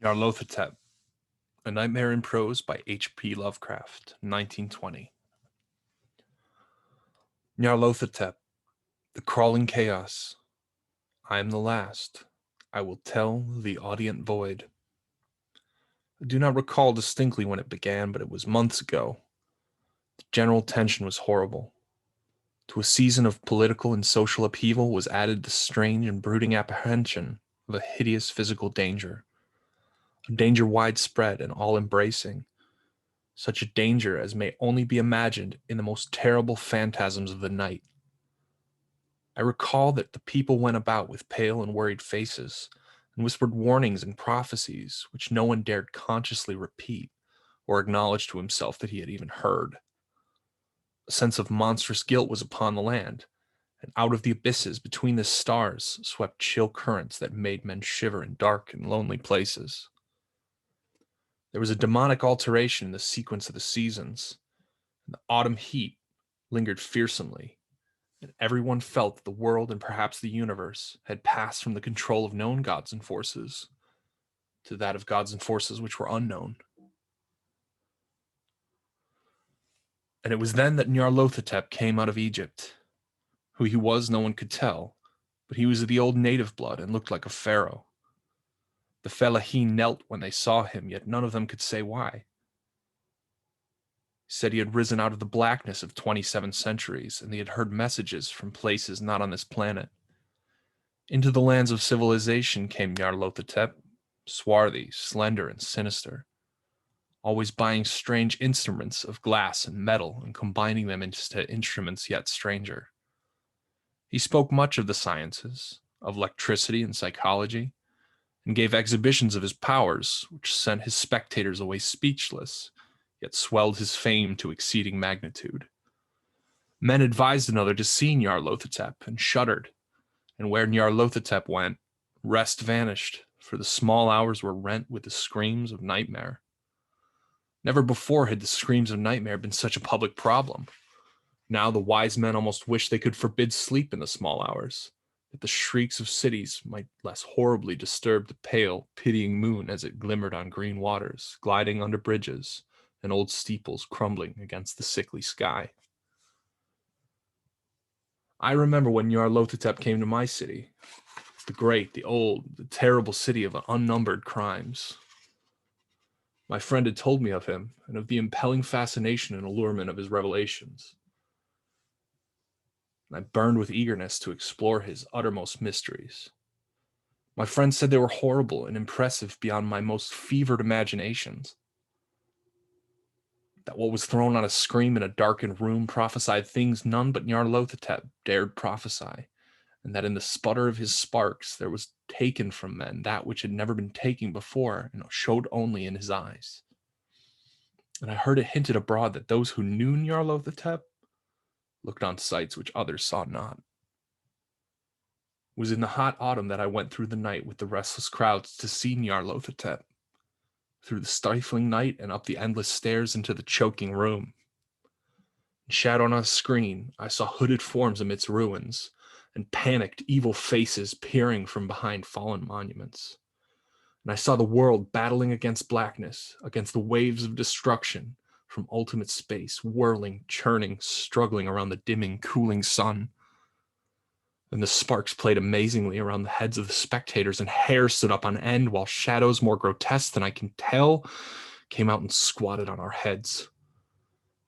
Nyarlathotep, A Nightmare in Prose by HP Lovecraft, 1920. Nyarlathotep, the crawling chaos. I am the last. I will tell the audient void. I do not recall distinctly when it began, but it was months ago. The general tension was horrible. To a season of political and social upheaval was added the strange and brooding apprehension of a hideous physical danger. A danger widespread and all-embracing. Such a danger as may only be imagined in the most terrible phantasms of the night. I recall that the people went about with pale and worried faces, and whispered warnings and prophecies which no one dared consciously repeat or acknowledge to himself that he had even heard. A sense of monstrous guilt was upon the land, and out of the abysses between the stars swept chill currents that made men shiver in dark and lonely places. There was a demonic alteration in the sequence of the seasons, and the autumn heat lingered fearsomely, and everyone felt that the world and perhaps the universe had passed from the control of known gods and forces to that of gods and forces which were unknown. And it was then that Nyarlathotep came out of Egypt. Who he was, no one could tell, but he was of the old native blood and looked like a pharaoh. The fellaheen knelt when they saw him, yet none of them could say why. He said he had risen out of the blackness of 27 centuries, and he had heard messages from places not on this planet. Into the lands of civilization came Nyarlathotep, swarthy, slender, and sinister, always buying strange instruments of glass and metal and combining them into instruments yet stranger. He spoke much of the sciences, of electricity and psychology, and gave exhibitions of his powers, which sent his spectators away speechless, yet swelled his fame to exceeding magnitude. Men advised another to see Nyarlathotep and shuddered, and where Nyarlathotep went, rest vanished, for the small hours were rent with the screams of nightmare. Never before had the screams of nightmare been such a public problem. Now the wise men almost wished they could forbid sleep in the small hours, that the shrieks of cities might less horribly disturb the pale, pitying moon as it glimmered on green waters, gliding under bridges, and old steeples crumbling against the sickly sky. I remember when Nyarlathotep came to my city, the great, the old, the terrible city of unnumbered crimes. My friend had told me of him and of the impelling fascination and allurement of his revelations. And I burned with eagerness to explore his uttermost mysteries. My friend said they were horrible and impressive beyond my most fevered imaginations. That what was thrown on a screen in a darkened room prophesied things none but Nyarlathotep dared prophesy, and that in the sputter of his sparks there was taken from men that which had never been taken before and showed only in his eyes. And I heard it hinted abroad that those who knew Nyarlathotep looked on sights which others saw not. It was in the hot autumn that I went through the night with the restless crowds to see Nyarlathotep, through the stifling night and up the endless stairs into the choking room. Shadowed on a screen, I saw hooded forms amidst ruins, and panicked, evil faces peering from behind fallen monuments. And I saw the world battling against blackness, against the waves of destruction from ultimate space, whirling, churning, struggling around the dimming, cooling sun. And the sparks played amazingly around the heads of the spectators, and hair stood up on end, while shadows more grotesque than I can tell came out and squatted on our heads.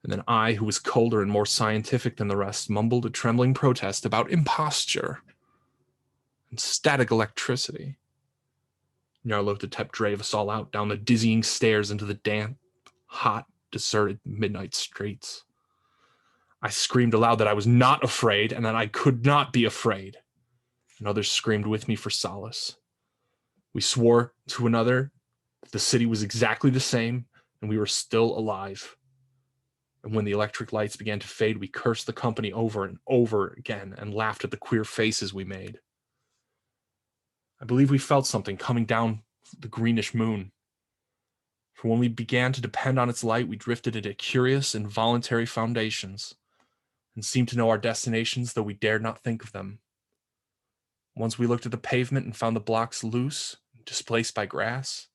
And then I, who was colder and more scientific than the rest, mumbled a trembling protest about imposture and static electricity. Nyarlathotep drave us all out down the dizzying stairs into the damp, hot, deserted midnight streets. I screamed aloud that I was not afraid and that I could not be afraid. And others screamed with me for solace. We swore to another that the city was exactly the same and we were still alive. And when the electric lights began to fade, we cursed the company over and over again and laughed at the queer faces we made. I believe we felt something coming down the greenish moon. For when we began to depend on its light, we drifted into curious and voluntary foundations and seemed to know our destinations, though we dared not think of them. Once we looked at the pavement and found the blocks loose, displaced by grass,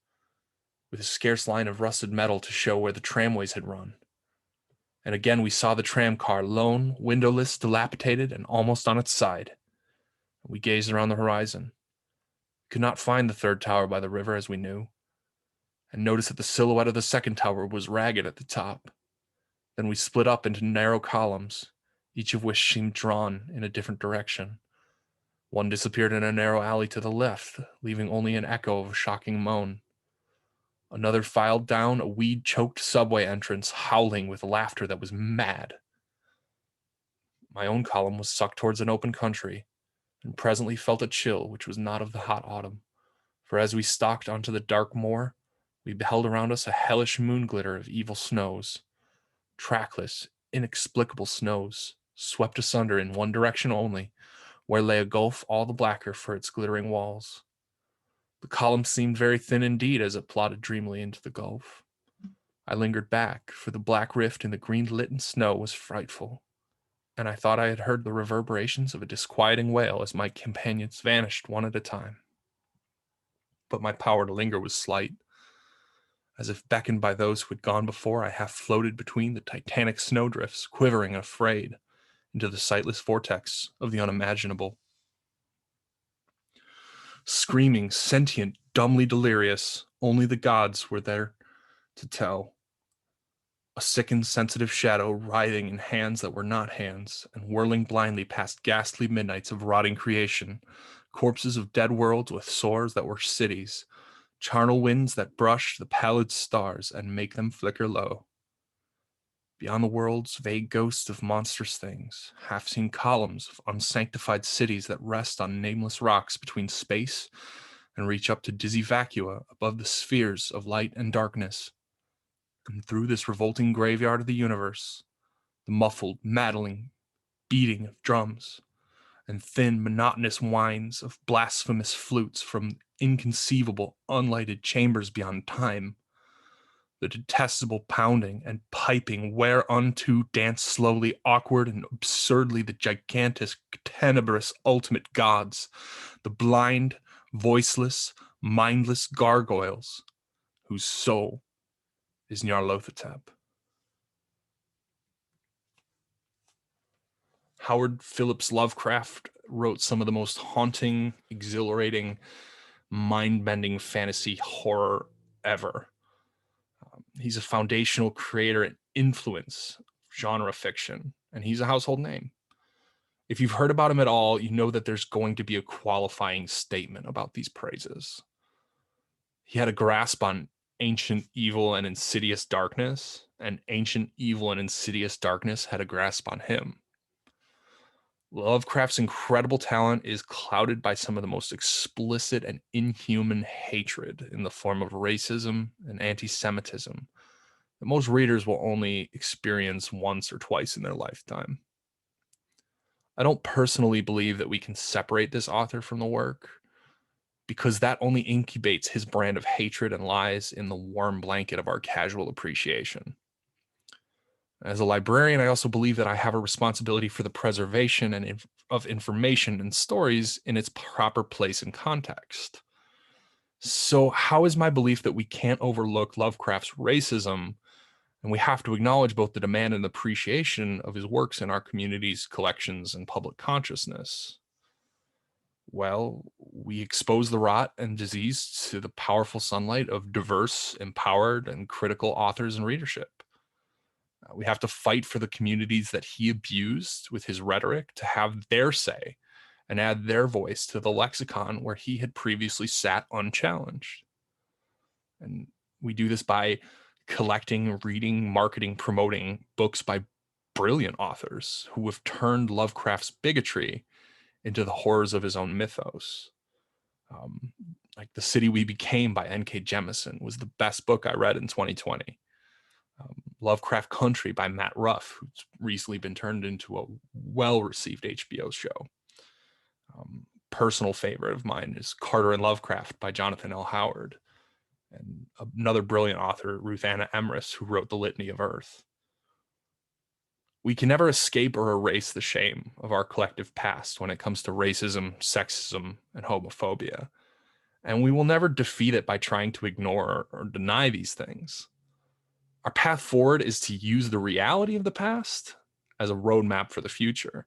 with a scarce line of rusted metal to show where the tramways had run. And again we saw the tram car, lone, windowless, dilapidated, and almost on its side. We gazed around the horizon. We could not find the third tower by the river, as we knew, and noticed that the silhouette of the second tower was ragged at the top. Then we split up into narrow columns, each of which seemed drawn in a different direction. One disappeared in a narrow alley to the left, leaving only an echo of a shocking moan. Another filed down a weed-choked subway entrance, howling with laughter that was mad. My own column was sucked towards an open country, and presently felt a chill which was not of the hot autumn, for as we stalked onto the dark moor, we beheld around us a hellish moon glitter of evil snows, trackless, inexplicable snows, swept asunder in one direction only, where lay a gulf all the blacker for its glittering walls. The column seemed very thin indeed as it plodded dreamily into the gulf. I lingered back, for the black rift in the green-litten snow was frightful, and I thought I had heard the reverberations of a disquieting wail as my companions vanished one at a time. But my power to linger was slight. As if beckoned by those who had gone before, I half floated between the titanic snowdrifts, quivering and afraid, into the sightless vortex of the unimaginable. Screaming, sentient, dumbly delirious, only the gods were there to tell. A sickened, sensitive shadow writhing in hands that were not hands, and whirling blindly past ghastly midnights of rotting creation, corpses of dead worlds with sores that were cities, charnel winds that brush the pallid stars and make them flicker low. Beyond the worlds, vague ghosts of monstrous things, half-seen columns of unsanctified cities that rest on nameless rocks between space and reach up to dizzy vacua above the spheres of light and darkness. And through this revolting graveyard of the universe, the muffled, maddling beating of drums and thin, monotonous whines of blasphemous flutes from inconceivable, unlighted chambers beyond time, the detestable pounding and piping whereunto dance slowly, awkward, and absurdly the gigantic, tenebrous, ultimate gods, the blind, voiceless, mindless gargoyles, whose soul is Nyarlathotep. Howard Phillips Lovecraft wrote some of the most haunting, exhilarating, mind-bending fantasy horror ever. He's a foundational creator and influence of genre fiction, and he's a household name. If you've heard about him at all, you know that there's going to be a qualifying statement about these praises. He had a grasp on ancient evil and insidious darkness, and ancient evil and insidious darkness had a grasp on him. Lovecraft's incredible talent is clouded by some of the most explicit and inhuman hatred in the form of racism and anti-Semitism that most readers will only experience once or twice in their lifetime. I don't personally believe that we can separate this author from the work, because that only incubates his brand of hatred and lies in the warm blanket of our casual appreciation. As a librarian, I also believe that I have a responsibility for the preservation of information and stories in its proper place and context. So, how is my belief that we can't overlook Lovecraft's racism, and we have to acknowledge both the demand and appreciation of his works in our community's collections and public consciousness? Well, we expose the rot and disease to the powerful sunlight of diverse, empowered, and critical authors and readership. We have to fight for the communities that he abused with his rhetoric to have their say and add their voice to the lexicon where he had previously sat unchallenged. And we do this by collecting, reading, marketing, promoting books by brilliant authors who have turned Lovecraft's bigotry into the horrors of his own mythos. Like The City We Became by N.K. Jemisin was the best book I read in 2020. Lovecraft Country by Matt Ruff, who's recently been turned into a well-received HBO show. Personal favorite of mine is Carter and Lovecraft by Jonathan L. Howard, and another brilliant author, Ruth Anna Emrys, who wrote The Litany of Earth. We can never escape or erase the shame of our collective past when it comes to racism, sexism, and homophobia. and we will never defeat it by trying to ignore or deny these things. Our path forward is to use the reality of the past as a roadmap for the future.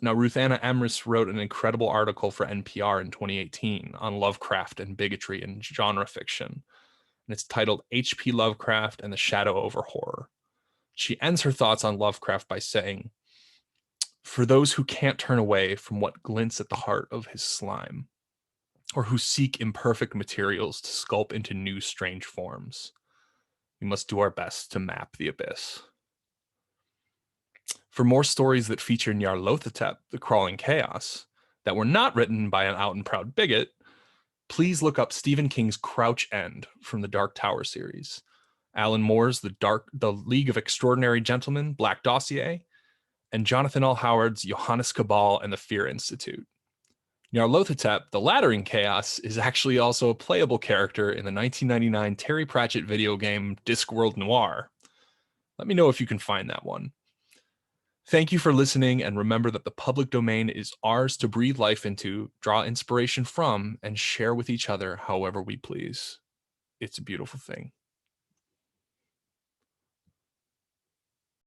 Now, Ruth Anna Emrys wrote an incredible article for NPR in 2018 on Lovecraft and bigotry in genre fiction, and it's titled HP Lovecraft and the Shadow over Horror. She ends her thoughts on Lovecraft by saying, "For those who can't turn away from what glints at the heart of his slime, or who seek imperfect materials to sculpt into new strange forms, we must do our best to map the abyss." For more stories that feature Nyarlathotep, the crawling chaos, that were not written by an out and proud bigot, please look up Stephen King's Crouch End from the Dark Tower series, Alan Moore's The League of Extraordinary Gentlemen, Black Dossier, and Jonathan L. Howard's Johannes Cabal and the Fear Institute. Nyarlathotep, the Laddering Chaos, is actually also a playable character in the 1999 Terry Pratchett video game Discworld Noir. Let me know if you can find that one. Thank you for listening, and remember that the public domain is ours to breathe life into, draw inspiration from, and share with each other however we please. It's a beautiful thing.